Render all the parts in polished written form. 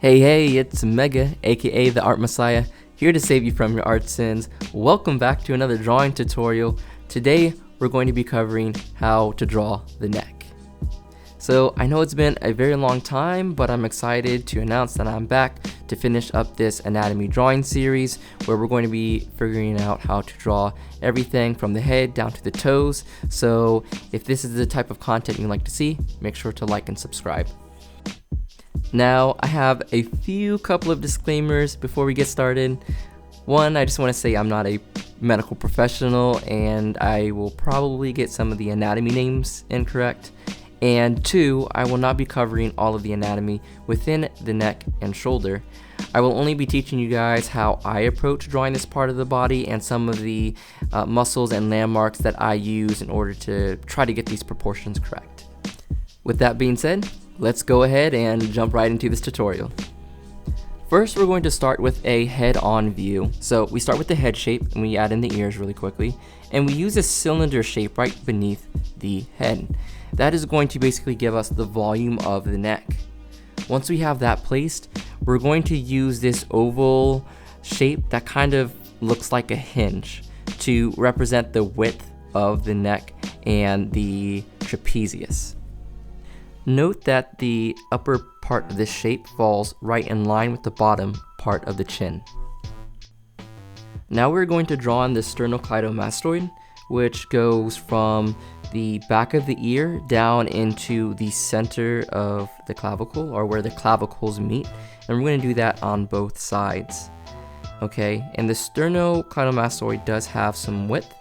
Hey, it's Mega, aka the Art Messiah, here to save you from your art sins. Welcome back to another drawing tutorial. Today, we're going to be covering how to draw the neck. So, I know it's been a very long time, but I'm excited to announce that I'm back to finish up this anatomy drawing series, where we're going to be figuring out how to draw everything from the head down to the toes. So, if this is the type of content you'd like to see, make sure to like and subscribe. Now, I have a couple of disclaimers before we get started. One, I just want to say I'm not a medical professional and I will probably get some of the anatomy names incorrect. And two, I will not be covering all of the anatomy within the neck and shoulder. I will only be teaching you guys how I approach drawing this part of the body and some of the muscles and landmarks that I use in order to try to get these proportions correct. With that being said, let's go ahead and jump right into this tutorial. First, we're going to start with a head-on view. So we start with the head shape and we add in the ears really quickly. And we use a cylinder shape right beneath the head. That is going to basically give us the volume of the neck. Once we have that placed, we're going to use this oval shape that kind of looks like a hinge to represent the width of the neck and the trapezius. Note that the upper part of this shape falls right in line with the bottom part of the chin. Now we're going to draw on the sternocleidomastoid, which goes from the back of the ear down into the center of the clavicle, or where the clavicles meet, and we're going to do that on both sides. Okay, and the sternocleidomastoid does have some width,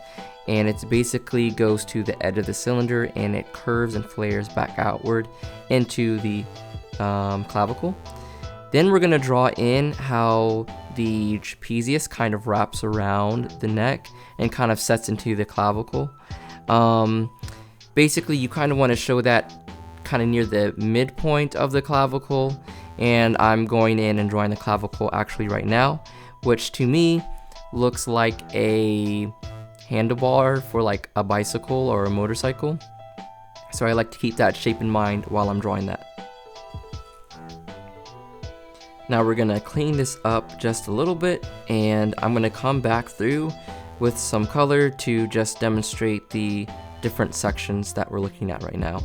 and it basically goes to the edge of the cylinder and it curves and flares back outward into the clavicle. Then we're going to draw in how the trapezius kind of wraps around the neck and kind of sets into the clavicle. Basically, you kind of want to show that kind of near the midpoint of the clavicle, and I'm going in and drawing the clavicle actually right now, which to me looks like a handlebar for like a bicycle or a motorcycle. So I like to keep that shape in mind while I'm drawing that. Now we're gonna clean this up just a little bit, and I'm gonna come back through with some color to just demonstrate the different sections that we're looking at right now,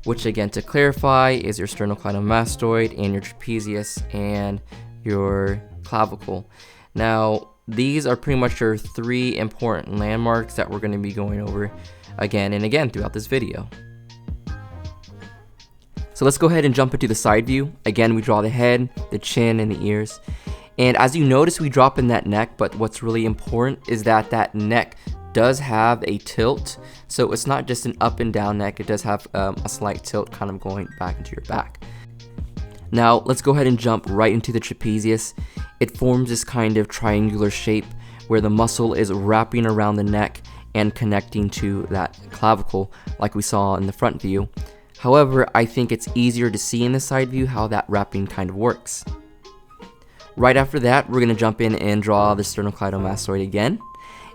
which again, to clarify, is your sternocleidomastoid and your trapezius and your clavicle. Now these are pretty much your three important landmarks that we're going to be going over again and again throughout this video. So let's go ahead and jump into the side view. Again, we draw the head, the chin, and the ears. And as you notice, we drop in that neck, but what's really important is that that neck does have a tilt. So it's not just an up and down neck, it does have a slight tilt kind of going back into your back. Now let's go ahead and jump right into the trapezius. It forms this kind of triangular shape where the muscle is wrapping around the neck and connecting to that clavicle like we saw in the front view. However, I think it's easier to see in the side view how that wrapping kind of works. Right after that, we're going to jump in and draw the sternocleidomastoid again.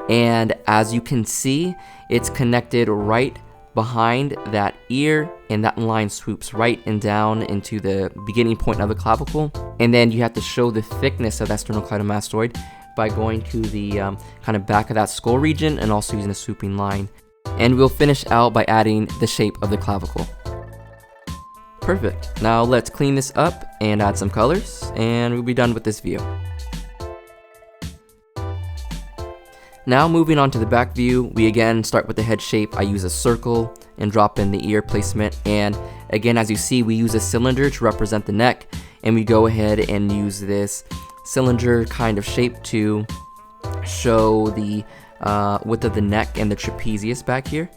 And as you can see, it's connected right behind that ear, and that line swoops right and down into the beginning point of the clavicle. And then you have to show the thickness of that sternocleidomastoid by going to the kind of back of that skull region and also using a swooping line. And we'll finish out by adding the shape of the clavicle. Perfect. Now let's clean this up and add some colors, and we'll be done with this view. Now moving on to the back view, we again start with the head shape. I use a circle and drop in the ear placement, and again, as you see, we use a cylinder to represent the neck, and we go ahead and use this cylinder kind of shape to show the width of the neck and the trapezius back here.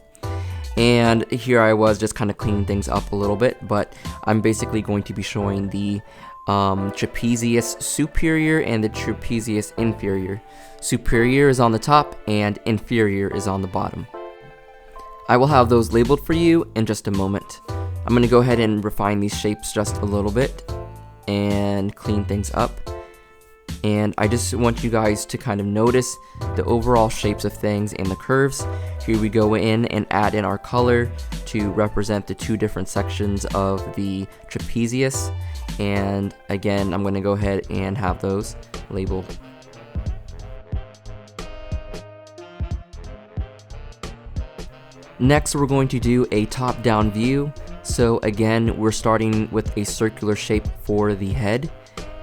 And here I was just kind of cleaning things up a little bit, but I'm basically going to be showing the trapezius superior and the trapezius inferior. Superior is on the top and inferior is on the bottom. I will have those labeled for you in just a moment. I'm going to go ahead and refine these shapes just a little bit and clean things up. And I just want you guys to kind of notice the overall shapes of things and the curves. Here we go in and add in our color to represent the two different sections of the trapezius. And again, I'm going to go ahead and have those labeled. Next, we're going to do a top-down view. So again, we're starting with a circular shape for the head,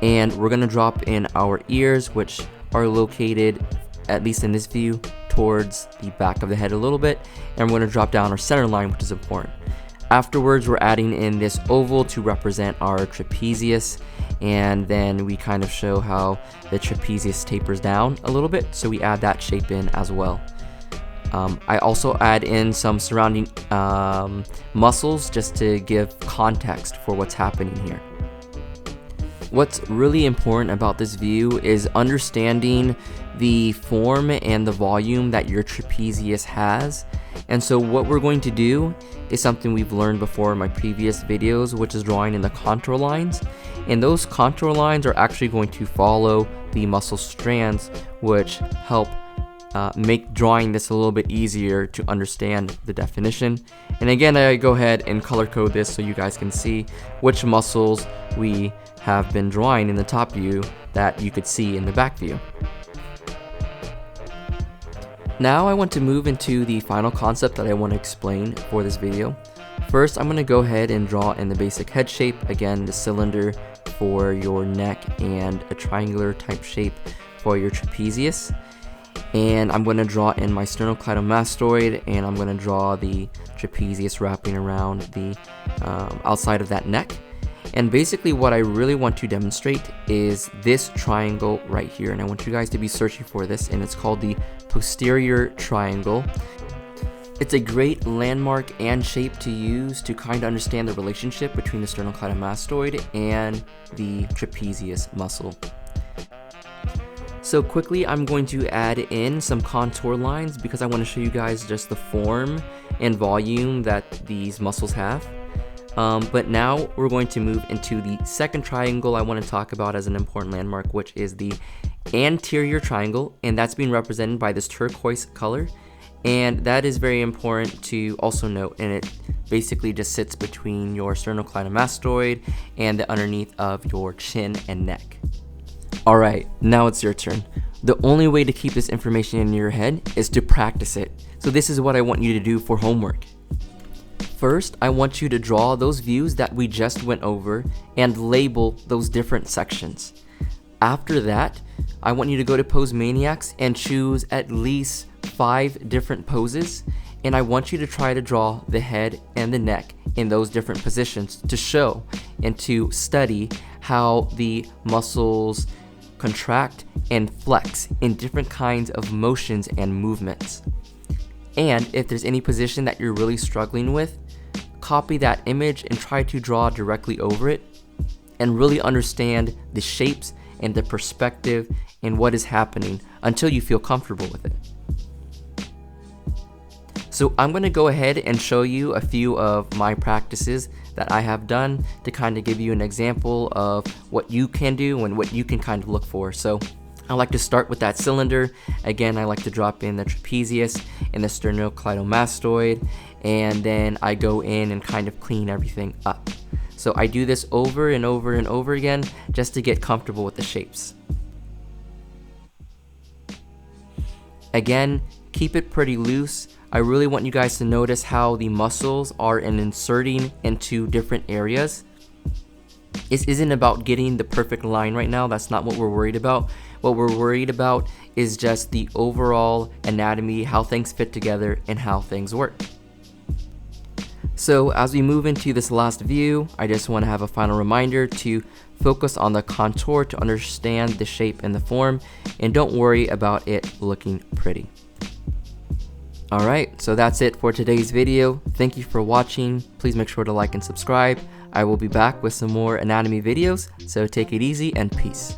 and we're going to drop in our ears, which are located, at least in this view, towards the back of the head a little bit, and we're going to drop down our center line, which is important. Afterwards, we're adding in this oval to represent our trapezius, and then we kind of show how the trapezius tapers down a little bit, so we add that shape in as well. I also add in some surrounding muscles just to give context for what's happening here. What's really important about this view is understanding the form and the volume that your trapezius has. And so what we're going to do is something we've learned before in my previous videos, which is drawing in the contour lines. And those contour lines are actually going to follow the muscle strands, which help make drawing this a little bit easier to understand the definition. And again, I go ahead and color code this so you guys can see which muscles we have been drawing in the top view that you could see in the back view. Now I want to move into the final concept that I want to explain for this video. First, I'm going to go ahead and draw in the basic head shape, again the cylinder for your neck and a triangular type shape for your trapezius. And I'm going to draw in my sternocleidomastoid, and I'm going to draw the trapezius wrapping around the outside of that neck. And basically what I really want to demonstrate is this triangle right here, and I want you guys to be searching for this, and it's called the posterior triangle. It's a great landmark and shape to use to kind of understand the relationship between the sternocleidomastoid and the trapezius muscle. So quickly, I'm going to add in some contour lines because I want to show you guys just the form and volume that these muscles have. But now we're going to move into the second triangle I want to talk about as an important landmark, which is the anterior triangle, and that's being represented by this turquoise color. And that is very important to also note, and it basically just sits between your sternocleidomastoid and the underneath of your chin and neck. Alright, now it's your turn. The only way to keep this information in your head is to practice it. So this is what I want you to do for homework. First, I want you to draw those views that we just went over and label those different sections. After that, I want you to go to Pose Maniacs and choose at least 5 different poses, and I want you to try to draw the head and the neck in those different positions to show and to study how the muscles contract and flex in different kinds of motions and movements. And if there's any position that you're really struggling with, copy that image and try to draw directly over it and really understand the shapes and the perspective and what is happening until you feel comfortable with it. So I'm going to go ahead and show you a few of my practices that I have done to kind of give you an example of what you can do and what you can kind of look for. So I like to start with that cylinder. Again, I like to drop in the trapezius and the sternocleidomastoid, and then I go in and kind of clean everything up. So I do this over and over and over again just to get comfortable with the shapes. Again, keep it pretty loose. I really want you guys to notice how the muscles are inserting into different areas. This isn't about getting the perfect line right now. That's not what we're worried about. What we're worried about is just the overall anatomy, how things fit together, and how things work. So as we move into this last view, I just want to have a final reminder to focus on the contour to understand the shape and the form, and don't worry about it looking pretty. Alright, so that's it for today's video. Thank you for watching. Please make sure to like and subscribe. I will be back with some more anatomy videos, so take it easy and peace.